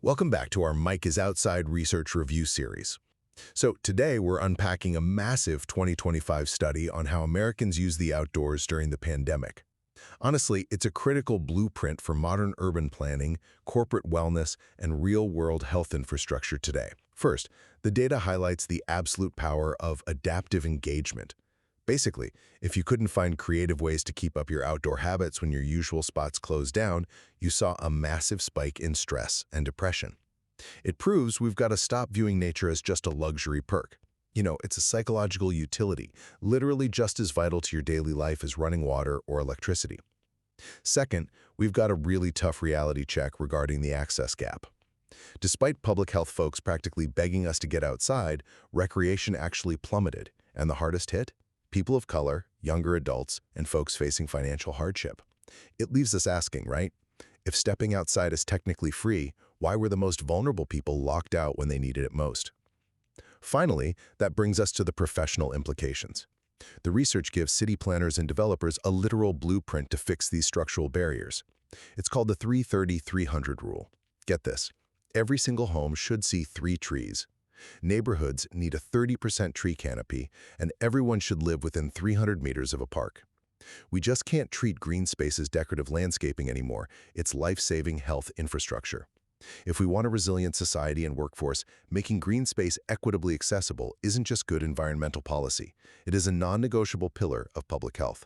Welcome back to our Mike is Outside research review series. So today we're unpacking a massive 2025 study on how Americans use the outdoors during the pandemic. Honestly, it's a critical blueprint for modern urban planning, corporate wellness, and real-world health infrastructure today. First, the data highlights the absolute power of adaptive engagement. Basically, if you couldn't find creative ways to keep up your outdoor habits when your usual spots closed down, you saw a massive spike in stress and depression. It proves we've got to stop viewing nature as just a luxury perk. It's a psychological utility, literally just as vital to your daily life as running water or electricity. Second, we've got a really tough reality check regarding the access gap. Despite public health folks practically begging us to get outside, recreation actually plummeted, and the hardest hit? People of color, younger adults, and folks facing financial hardship. It leaves us asking, right? If stepping outside is technically free, why were the most vulnerable people locked out when they needed it most? Finally, that brings us to the professional implications. The research gives city planners and developers a literal blueprint to fix these structural barriers. It's called the 330-300 rule. Get this, every single home should see 3 trees. Neighborhoods need a 30% tree canopy, and everyone should live within 300 meters of a park. We just can't treat green space as decorative landscaping anymore. It's life-saving health infrastructure. If we want a resilient society and workforce, making green space equitably accessible isn't just good environmental policy. It is a non-negotiable pillar of public health.